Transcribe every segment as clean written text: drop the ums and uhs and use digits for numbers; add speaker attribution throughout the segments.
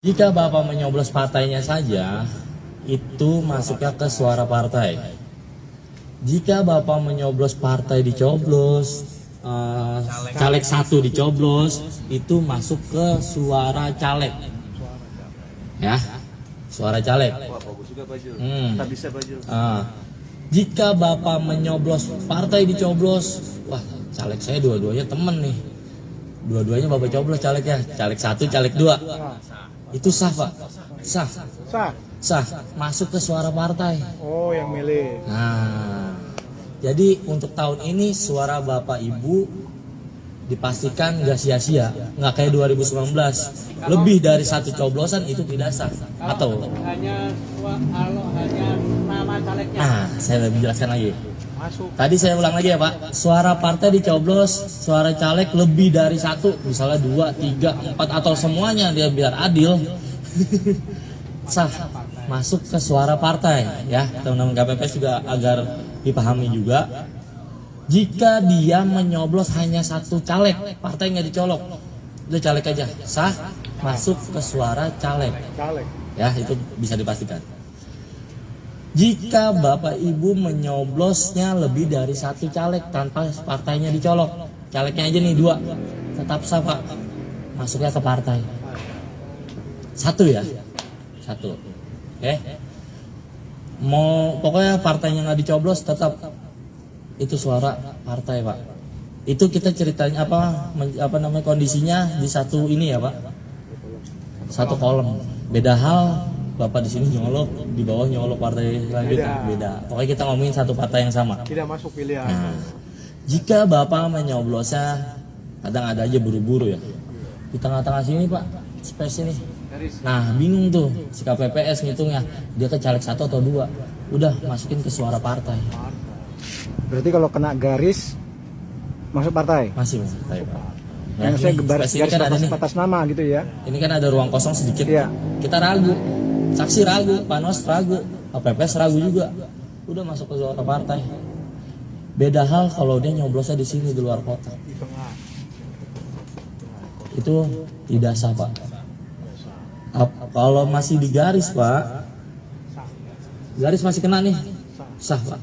Speaker 1: Jika Bapak menyoblos partainya saja, itu masuknya ke suara partai. Jika Bapak menyoblos partai dicoblos, caleg satu dicoblos, itu masuk ke suara caleg. Ya, suara caleg.
Speaker 2: Tak bisa baju.
Speaker 1: Jika Bapak menyoblos partai dicoblos, wah caleg saya dua-duanya temen nih. Dua-duanya Bapak coblos calegnya, caleg satu, caleg dua. Itu sah Pak? Sah.
Speaker 2: Sah.
Speaker 1: Sah, masuk ke suara partai.
Speaker 2: Oh, yang milih.
Speaker 1: Nah, jadi untuk tahun ini suara Bapak Ibu dipastikan nggak sia-sia, nggak kayak 2019. Lebih dari satu coblosan itu tidak sah. Atau
Speaker 3: hanya nama calegnya.
Speaker 1: nah, saya lebih jelaskan lagi.
Speaker 2: Masuk.
Speaker 1: Tadi saya ulang lagi ya Pak, suara partai dicoblos, suara caleg lebih dari satu, misalnya 2, 3, 4 atau semuanya dia biar adil, sah masuk ke suara partai ya. Teman-teman KPPS juga agar dipahami juga. Jika dia menyoblos hanya satu caleg, partai nggak dicolok, udah caleg aja, sah masuk ke suara caleg.
Speaker 2: Caleg.
Speaker 1: Ya itu bisa dipastikan. Jika Bapak Ibu menyoblosnya lebih dari satu caleg tanpa partainya dicolok, calegnya aja nih 2, tetap sah Pak, masuknya ke partai. Satu ya, satu. Oke. Mau pokoknya partainya nggak dicoblos tetap itu suara partai Pak. Itu kita ceritanya apa namanya kondisinya di satu ini ya Pak, satu kolom. Beda hal Bapak di sini nyolok, di bawah nyolok partai selanjutnya, beda. Pokoknya kita ngomongin satu partai yang sama.
Speaker 2: Tidak masuk pilihan.
Speaker 1: Nah, jika Bapak menyoblosnya, kadang ada aja buru-buru ya. Di tengah-tengah sini Pak, space ini. Nah, bingung tuh si KPPS ngitungnya, dia ke caleg 1 atau 2. Udah masukin ke suara partai.
Speaker 2: Berarti kalau kena garis masuk partai.
Speaker 1: Masih partai Pak. Nah,
Speaker 2: Yang saya
Speaker 1: ini
Speaker 2: garis
Speaker 1: space ini kan ada nih.
Speaker 2: batas nama gitu ya.
Speaker 1: Ini kan ada ruang kosong sedikit.
Speaker 2: Iya.
Speaker 1: Kita ragu. Saksi ragu, Panos ragu, KPPS ragu juga. Udah masuk ke suara partai. Beda hal kalau dia nyoblosnya di sini di luar kota.
Speaker 2: Di tengah.
Speaker 1: Itu tidak sah Pak. Kalau masih di garis Pak, garis masih kena nih, sah Pak.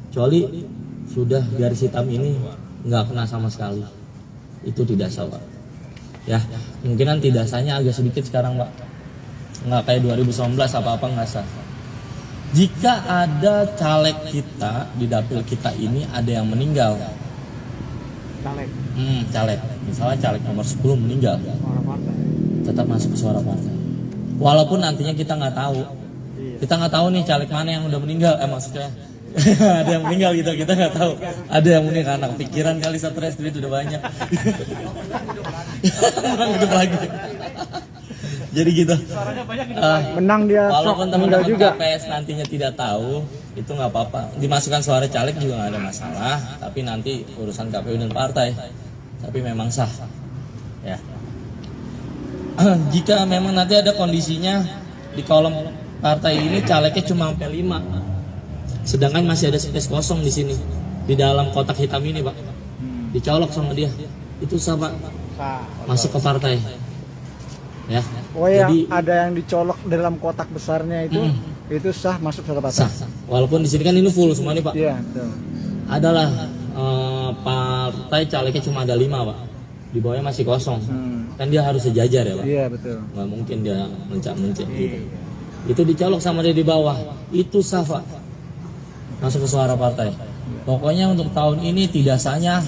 Speaker 1: Kecuali sudah garis hitam ini nggak kena sama sekali, itu tidak sah Pak. Ya, kemungkinan tidak sahnya agak sedikit sekarang Pak. Nggak kayak 2019 apa-apa nggak sah. Jika ada caleg kita di dapil kita ini ada yang meninggal,
Speaker 2: Caleg.
Speaker 1: caleg, misalnya caleg nomor 10 meninggal,
Speaker 2: Suara partai.
Speaker 1: tetap masuk ke suara partai. Walaupun nantinya kita nggak tahu, kita nggak tahu nih caleg mana yang udah meninggal, maksudnya ada yang meninggal gitu, kita nggak tahu. Ada yang meninggal, anak pikiran kali stres, duit udah banyak, orang hidup lagi. Jadi gitu.
Speaker 2: Menang dia.
Speaker 1: Walaupun
Speaker 2: sok meninggal
Speaker 1: teman-teman
Speaker 2: juga.
Speaker 1: KPS nantinya tidak tahu, itu nggak apa-apa. Dimasukkan suara caleg juga nggak ada masalah. Tapi nanti urusan KPU dan partai. Tapi memang sah. Ya. Jika memang nanti ada kondisinya di kolom partai ini calegnya cuma sampai 5, sedangkan masih ada space kosong di sini di dalam kotak hitam ini Pak, dicolok sama dia, itu sah Pak,
Speaker 2: Sah.
Speaker 1: masuk ke partai. Ya.
Speaker 2: Oh ya,
Speaker 1: Jadi
Speaker 2: ada yang dicolok dalam kotak besarnya itu sah masuk suara partai.
Speaker 1: sah. Walaupun di sini kan ini full semua nih Pak.
Speaker 2: Iya, betul.
Speaker 1: Adalah partai calegnya cuma ada 5 Pak, di bawahnya masih kosong. Kan dia harus sejajar ya Pak.
Speaker 2: Iya, betul.
Speaker 1: Nggak mungkin dia mencak-mencak gitu. Itu dicolok sama dia di bawah, itu sah Pak, masuk ke suara partai. Pokoknya untuk tahun ini tidak sahnya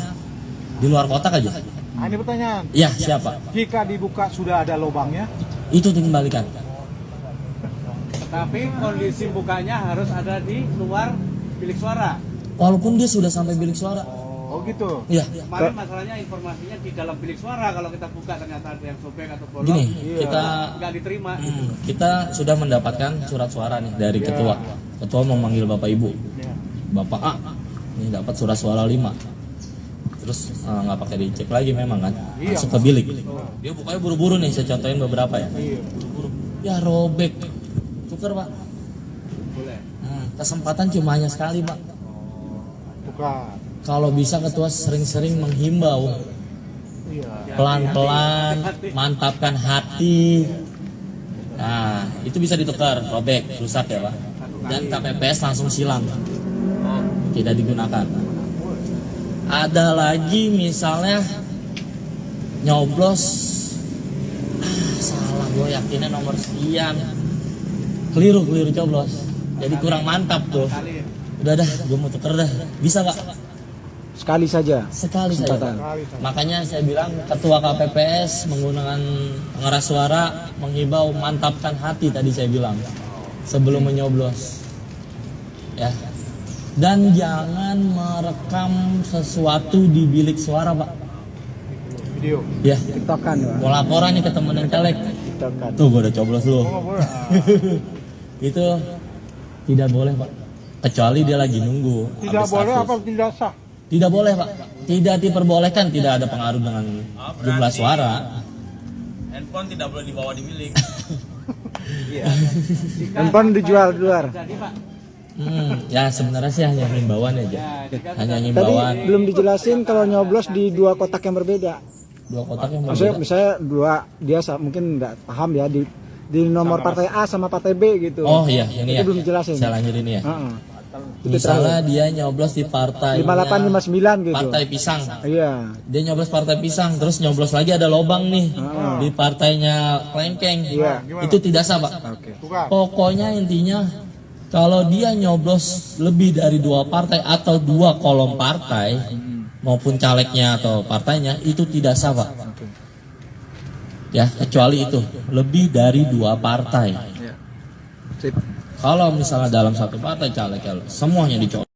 Speaker 1: di luar kotak aja.
Speaker 2: Nah, ini pertanyaan.
Speaker 1: Ya siapa?
Speaker 2: Jika dibuka sudah ada lubangnya,
Speaker 1: Itu dikembalikan.
Speaker 3: Tapi kondisi bukanya harus ada di luar bilik suara.
Speaker 1: Walaupun dia sudah sampai bilik suara.
Speaker 2: oh gitu.
Speaker 1: Iya.
Speaker 3: Kemarin masalahnya informasinya di dalam bilik suara, kalau kita buka ternyata ada yang sobek atau bolong.
Speaker 1: Gini,
Speaker 2: Iya.
Speaker 1: kita
Speaker 3: Nggak diterima.
Speaker 1: kita sudah mendapatkan surat suara nih dari ketua. Ketua memanggil Bapak Ibu.
Speaker 2: Iya.
Speaker 1: Bapak A, ini dapat surat suara 5. Terus nggak pakai dicek lagi memang kan, masuk ke bilik. Dia bukanya buru-buru nih, saya contohin beberapa ya. Buru-buru. Ya robek, tuker Pak.
Speaker 3: Boleh.
Speaker 1: Kesempatan cuma hanya sekali Pak.
Speaker 2: Bukan.
Speaker 1: Kalau bisa ketua sering-sering menghimbau,
Speaker 2: Iya.
Speaker 1: pelan-pelan, mantapkan hati. Nah, itu bisa ditukar, robek, rusak ya Pak. Dan KPPS langsung silang, tidak digunakan. Ada lagi misalnya nyoblos, salah gue yakinnya nomor sekian, keliru coblos, jadi kurang mantap tuh.
Speaker 3: Kali.
Speaker 1: Udah dah, gue mau tuker dah, bisa Pak?
Speaker 2: Sekali saja.
Speaker 1: Sekali saja.
Speaker 2: Kesempatan.
Speaker 1: Makanya saya bilang ketua KPPS menggunakan pengeras suara menghimbau mantapkan hati tadi saya bilang sebelum menyoblos. Ya. Dan jangan merekam sesuatu di bilik suara, Pak.
Speaker 3: Video.
Speaker 1: Ya.
Speaker 2: Tiktokan Pak.
Speaker 1: Mau laporan nih ke temen yang caleg.
Speaker 2: Tiktokan.
Speaker 1: Tuh gue udah coblos lu. Itu tidak boleh, Pak. Kecuali dia lagi nunggu.
Speaker 4: Tidak
Speaker 1: habis
Speaker 4: boleh
Speaker 1: status.
Speaker 4: apa tidak sah?
Speaker 1: Tidak boleh Pak, tidak diperbolehkan, tidak ada pengaruh dengan jumlah suara.
Speaker 5: Handphone tidak boleh dibawa di bilik.
Speaker 2: Handphone dijual di luar.
Speaker 3: Jadi Pak,
Speaker 1: Ya sebenarnya sih hanya himbauan aja, hanya
Speaker 2: Tadi
Speaker 1: himbauan.
Speaker 2: belum dijelasin kalau nyoblos di dua kotak yang berbeda.
Speaker 1: Dua kotak yang
Speaker 2: Maksudnya
Speaker 1: berbeda.
Speaker 2: misalnya dua, dia mungkin nggak paham ya di nomor partai A sama partai B gitu.
Speaker 1: Oh iya, ini
Speaker 2: Itu
Speaker 1: ya.
Speaker 2: belum dijelasin.
Speaker 1: Saya lanjutin ya.
Speaker 2: Heeh.
Speaker 1: Misalnya dia nyoblos di partai
Speaker 2: 5859 gitu.
Speaker 1: Partai Pisang.
Speaker 2: Iya.
Speaker 1: Dia nyoblos partai Pisang, terus nyoblos lagi ada lobang nih di partainya Klengkeng.
Speaker 2: Iya.
Speaker 1: Itu tidak sah Pak.
Speaker 2: Oke.
Speaker 1: Pokoknya intinya kalau dia nyoblos lebih dari dua partai atau dua kolom partai maupun calegnya atau partainya itu tidak sah Pak.
Speaker 2: Oke.
Speaker 1: Ya kecuali itu lebih dari dua partai.
Speaker 2: Iya. Sip.
Speaker 1: Kalau misalnya dalam satu partai caleg semuanya dicoblos.